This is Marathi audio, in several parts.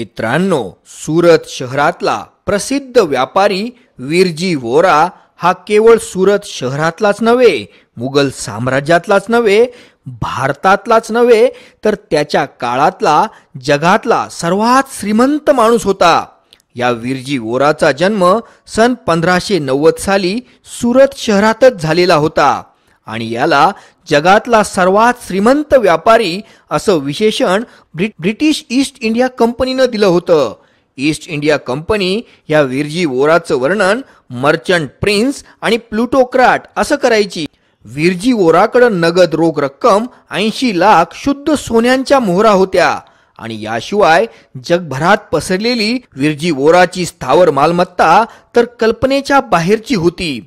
मित्रांनो, सुरत शहरातला प्रसिद्ध व्यापारी विरजी वोरा हा केवळ सुरत शहरातलाच नव्हे, मुघल साम्राज्यातलाच नव्हे, भारतातलाच नव्हे, तर त्याच्या काळातला जगातला सर्वात श्रीमंत माणूस होता. या विरजी वोराचा जन्म सन 1590 साली सुरत शहरातच झालेला होता आणि याला जगातला सर्वात श्रीमंत व्यापारी असं विशेषण ब्रिटिश ईस्ट इंडिया कंपनीनं दिलं होतं. ईस्ट इंडिया कंपनी या विरजी वोराचं वर्णन मर्चंट प्रिन्स आणि प्लुटोक्राट असं करायची. विरजी वोराकडे नगद रोख रक्कम 80 लाख शुद्ध सोन्यांच्या मोहरा होत्या आणि याशिवाय जगभरात पसरलेली विरजी वोराची स्थावर मालमत्ता तर कल्पनेच्या बाहेरची होती.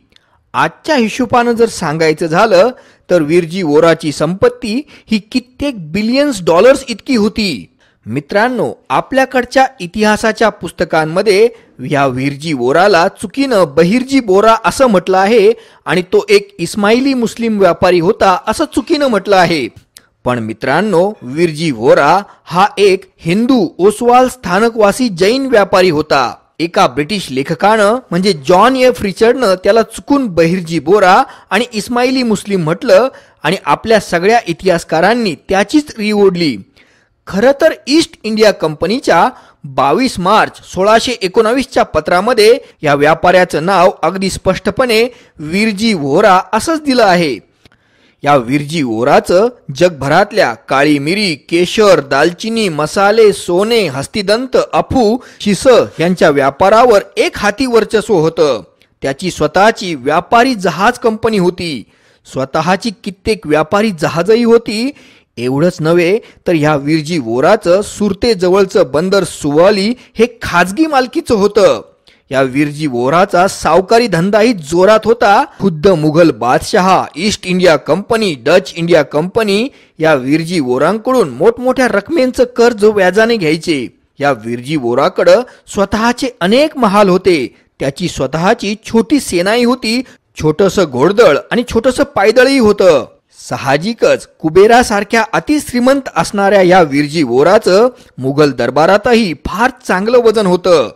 आजच्या हिशोबानं जर सांगायचं झालं तर विरजी वोराची संपत्ती ही कित्येक बिलियन्स डॉलर्स इतकी होती. मित्रांनो, आपल्याकडच्या इतिहासाच्या पुस्तकांमध्ये या विरजी वोराला चुकीनं बहिर्जी बोरा असं म्हटलं आहे आणि तो एक इस्माइली मुस्लिम व्यापारी होता असं चुकीनं म्हटलं आहे. पण मित्रांनो, विरजी वोरा हा एक हिंदू ओसवाल स्थानकवासी जैन व्यापारी होता. एका ब्रिटिश लेखकानं म्हणजे जॉन एफ रिचर्डनं त्याला चुकून बहिर्जी बोरा आणि इस्माइली मुस्लिम म्हटलं आणि आपल्या सगळ्या इतिहासकारांनी त्याचीच री ओढली. खरं तर ईस्ट इंडिया कंपनीच्या 22 मार्च 1619च्या पत्रामध्ये या व्यापाऱ्याचं नाव अगदी स्पष्टपणे विरजी वोरा असंच दिलं आहे. या विरजी वोराचं जगभरातल्या काळी मिरी, केशर, दालचिनी, मसाले, सोने, हस्तिदंत, अफू, शिस यांच्या व्यापारावर एक हाती वर्चस्व होतं. त्याची स्वतःची व्यापारी जहाज कंपनी होती. स्वतःची कित्येक व्यापारी जहाजही होती. एवढंच नव्हे तर ह्या विरजी वोराचं सुरतेजवळचं बंदर सुवाली हे खाजगी मालकीचं होतं. या विरजी वोराचा सावकारी धंदाही जोरात होता. खुद्द मुघल बादशहा, east India company, Dutch India company या विरजी वोरांकडून मोठमोठ्या रकमेचं कर्ज व्याजाने घ्यायचे. या विरजी वोराकडं स्वतःचे अनेक महाल होते. त्याची स्वतःची छोटी सेनाही होती. छोटंसं घोडदळ आणि छोटंसं पायदळही होतं. साहजिकच कुबेरासारख्या अतिश्रीमंत असणाऱ्या या विरजी वोराचं मुघल दरबारातही फार चांगलं वजन होतं.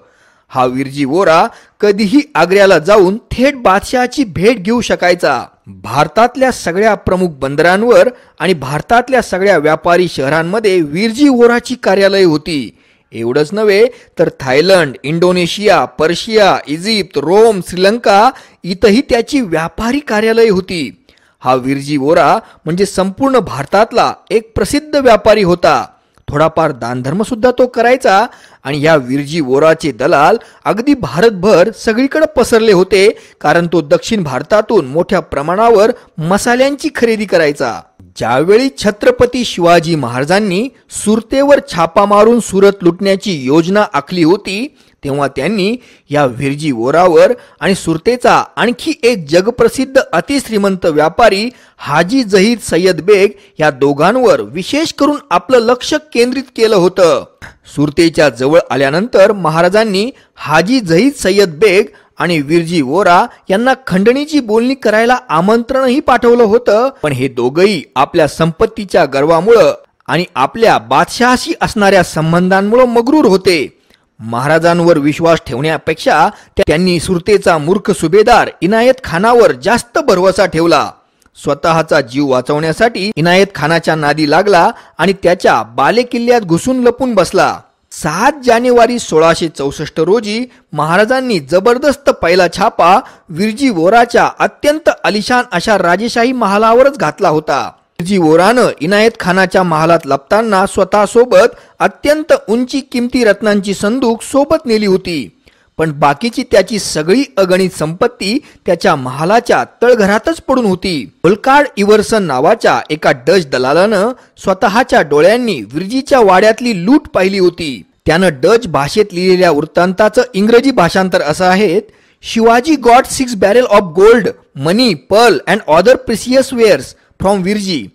हा विरजी वोरा कधीही आग्र्याला जाऊन थेट बादशहाची भेट घेऊ शकायचा. भारतातल्या सगळ्या प्रमुख बंदरांवर आणि भारतातल्या सगळ्या व्यापारी शहरांमध्ये विरजी वोराची कार्यालय होती. एवढंच नव्हे तर Thailand, Indonesia, Persia, Egypt, Rome, Sri Lanka इथंही त्याची व्यापारी कार्यालय होती. हा विरजी वोरा म्हणजे संपूर्ण भारतातला एक प्रसिद्ध व्यापारी होता. थोडाफार दानधर्म सुद्धा तो करायचा आणि या विरजी वोराचे दलाल अगदी भारतभर सगळीकडे पसरले होते, कारण तो दक्षिण भारतातून मोठ्या प्रमाणावर मसाल्यांची खरेदी करायचा. ज्यावेळी छत्रपती शिवाजी महाराजांनी सुरतेवर छापा मारून सुरत लुटण्याची योजना आखली होती, तेव्हा त्यांनी या विरजी वोरावर आणि सुरतेचा आणखी एक जगप्रसिद्ध अतिश्रीमंत व्यापारी हाजी जहीद सय्यद बेग या दोघांवर विशेष करून आपलं लक्ष केंद्रित केलं होतं. सुरतेच्या जवळ आल्यानंतर महाराजांनी हाजी जहीद सय्यद बेग आणि विरजी वोरा यांना खंडणीची बोलणी करायला आमंत्रणही पाठवलं होतं. पण हे दोघंही आपल्या संपत्तीच्या गर्वामुळं आणि आपल्या बादशहाशी असणाऱ्या संबंधांमुळे मग्रूर होते. महाराजांवर विश्वास ठेवण्यापेक्षा त्यांनी सुरतेचा मूर्ख सुभेदार इनायत खानावर जास्त भरवसा ठेवला. स्वतःचा जीव वाचवण्यासाठी इनायत खानाच्या नादी लागला आणि त्याच्या बालेकिल्ल्यात घुसून लपून बसला. 7 जानेवारी 1664 रोजी महाराजांनी जबरदस्त पहिला छापा विरजी वोराच्या अत्यंत आलिशान अशा राजेशाही महालावरच घातला होता. विरजी वोरानं इनायत खानाच्या महालात लपताना स्वतःसोबत अत्यंत उंची किमती रत्नांची संदूक सोबत नेली होती. पण बाकीची त्याची सगळी अगणित संपत्ती त्याच्या महालाच्या तळघरातच पडून होती. होलकार्ड इव्हर्सन नावाच्या एका डच दलालानं स्वतःच्या डोळ्यांनी विरजीच्या वाड्यातली लूट पाहिली होती. त्यानं डच भाषेत लिहिलेल्या वृत्तांताचं इंग्रजी भाषांतर असं आहे: Shivaji got 6 barrel of gold, money, pearl and other precious wares from Virji.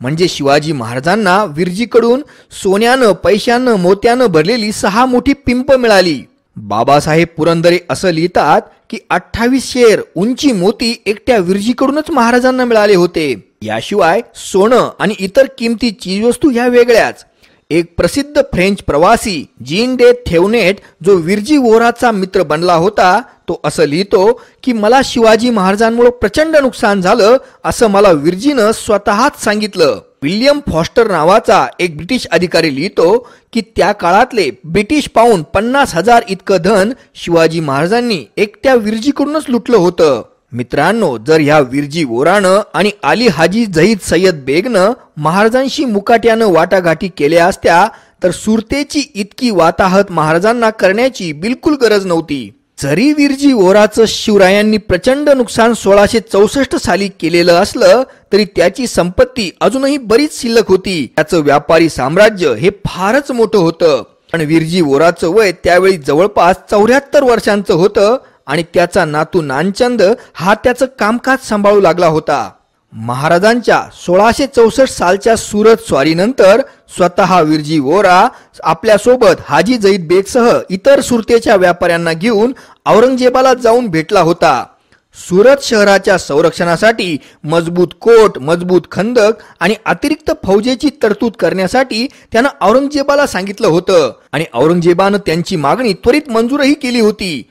म्हणजे शिवाजी महाराजांना विरजीकडून सोन्यानं, पैशानं, मोत्यानं भरलेली 6 मोठी पिंप मिळाली. बाबासाहेब पुरंदरे असं लिहितात की 28 शेर उंची मोती एकट्या विरजीकडूनच महाराजांना मिळाले होते. याशिवाय सोनं आणि इतर किमती चीजवस्तू ह्या वेगळ्याच. एक प्रसिद्ध फ्रेंच प्रवासी जीन डे थेवनेट जो विर्जी वोराचा मित्र बनला होता, तो असं लिहितो की मला शिवाजी महाराजांमुळे प्रचंड नुकसान झालं असं मला विर्जीनं स्वतःच सांगितलं. विल्यम फॉस्टर नावाचा एक ब्रिटिश अधिकारी लिहितो की त्या काळातले ब्रिटिश पाऊंड 50,000 इतकं धन शिवाजी महाराजांनी एकट्या विर्जीकडूनच लुटलं होतं. मित्रांनो, जर ह्या विर्जी वोरानं आणि आली हाजी जहीद सय्यद बेगनं महाराजांशी मुकाट्यानं वाटाघाटी केल्या असत्या तर सुरतेची इतकी वाताहत महाराजांना करण्याची बिलकुल गरज नव्हती. जरी विर्जी वोराचं शिवरायांनी प्रचंड नुकसान 1664 साली केलेलं असलं तरी त्याची संपत्ती अजूनही बरीच शिल्लक होती. त्याचं व्यापारी साम्राज्य हे फारच मोठं होतं. पण विर्जी वोराचं वय त्यावेळी जवळपास 74 वर्षांचं होतं आणि त्याचा नातू नानचंद हा त्याचं कामकाज सांभाळू लागला होता. महाराजांच्या 1664 सालच्या सुरत स्वारीनंतर स्वतः विर्जी वोरा आपल्या सोबत हाजी जईद बेगसह इतर सुरतेच्या व्यापाऱ्यांना घेऊन औरंगजेबाला जाऊन भेटला होता. सुरत शहराच्या संरक्षणासाठी मजबूत कोट, मजबूत खंदक आणि अतिरिक्त फौजेची तरतूद करण्यासाठी त्यानं औरंगजेबाला सांगितलं होतं आणि औरंगजेबानं त्यांची मागणी त्वरित मंजूरही केली होती.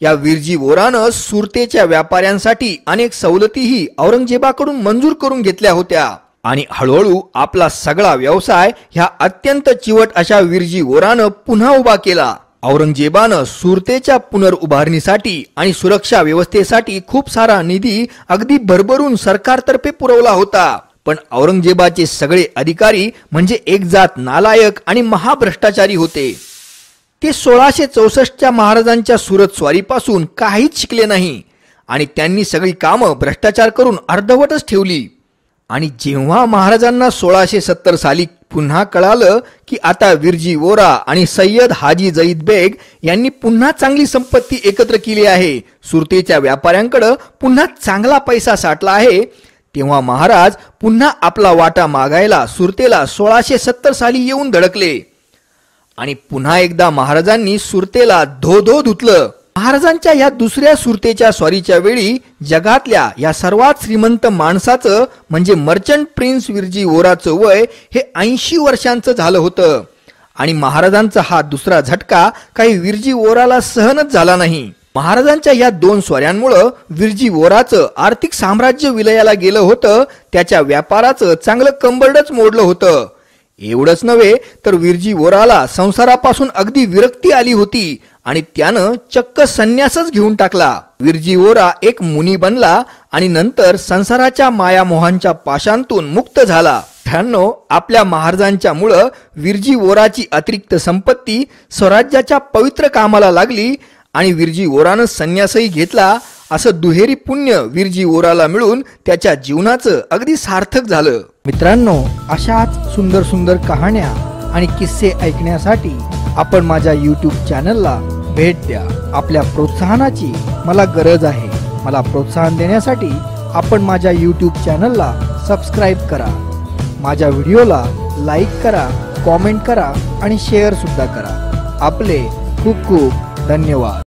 या विर्जी वोरानं सुरतेच्या व्यापाऱ्यांसाठी अनेक सवलतीही औरंगजेबाकडून मंजूर करून घेतल्या होत्या आणि हळूहळू आपला सगळा व्यवसाय ह्या अत्यंत चिवट अशा विर्जी वोरानं पुन्हा उभा केला. औरंगजेबानं सुरतेच्या पुनर्उभारणीसाठी आणि सुरक्षा व्यवस्थेसाठी खूप सारा निधी अगदी भरभरून सरकारतर्फे पुरवला होता. पण औरंगजेबाचे सगळे अधिकारी म्हणजे एक जात नालायक आणि महाभ्रष्टाचारी होते. ते 1664च्या महाराजांच्या सुरत स्वारीपासून काहीच शिकले नाही आणि त्यांनी सगळी कामं भ्रष्टाचार करून अर्धवटच ठेवली. आणि जेव्हा महाराजांना 1670 साली पुन्हा कळालं की आता विर्जी वोरा आणि सय्यद हाजी जईद बेग यांनी पुन्हा चांगली संपत्ती एकत्र केली आहे, सुरतेच्या व्यापाऱ्यांकडे पुन्हा चांगला पैसा साठला आहे, तेव्हा महाराज पुन्हा आपला वाटा मागायला सुरतेला 1670 साली येऊन धडकले आणि पुन्हा एकदा महाराजांनी सुरतेला धो धुतलं. महाराजांच्या या दुसऱ्या सुरतेच्या स्वारीच्या वेळी जगातल्या या सर्वात श्रीमंत माणसाचं म्हणजे मर्चंट प्रिन्स विर्जी वोराचं वय हे 80 वर्षांचं झालं होतं आणि महाराजांचा हा दुसरा झटका काही विर्जी वोराला सहनच झाला नाही. महाराजांच्या या दोन स्वाऱ्यांमुळे विर्जी वोराचं आर्थिक साम्राज्य विलयाला गेलं होतं, त्याच्या व्यापाराचं चांगलं कंबरडच मोडलं होतं. एवढंच नव्हे तर विर्जी वोराला संसारापासून अगदी विरक्ती आली होती आणि त्यानं चक्क संन्यासच घेऊन टाकला. विर्जी वोरा एक मुनी बनला आणि नंतर संसाराच्या मायामोहांच्या पाशांतून मुक्त झाला. आपल्या महाराजांच्या मुळे विर्जी वोराची अतिरिक्त संपत्ती स्वराज्याच्या पवित्र कामाला लागली आणि विर्जी वोरानं संन्यासही घेतला. असं दुहेरी पुण्य विर्जी वोराला मिळून त्याच्या जीवनाचं अगदी सार्थक झालं. मित्रांनो, अशाच सुंदर सुंदर कहाण्या आणि किस्से ऐकण्यासाठी आपण माझ्या YouTube चॅनलला भेट द्या. आपल्या प्रोत्साहनाची मला गरज आहे. मला प्रोत्साहन देण्यासाठी आपण माझ्या YouTube चॅनलला सबस्क्राईब करा. माझ्या व्हिडिओला लाईक करा, कॉमेंट करा आणि शेअर सुद्धा करा. आपले खूप खूप धन्यवाद.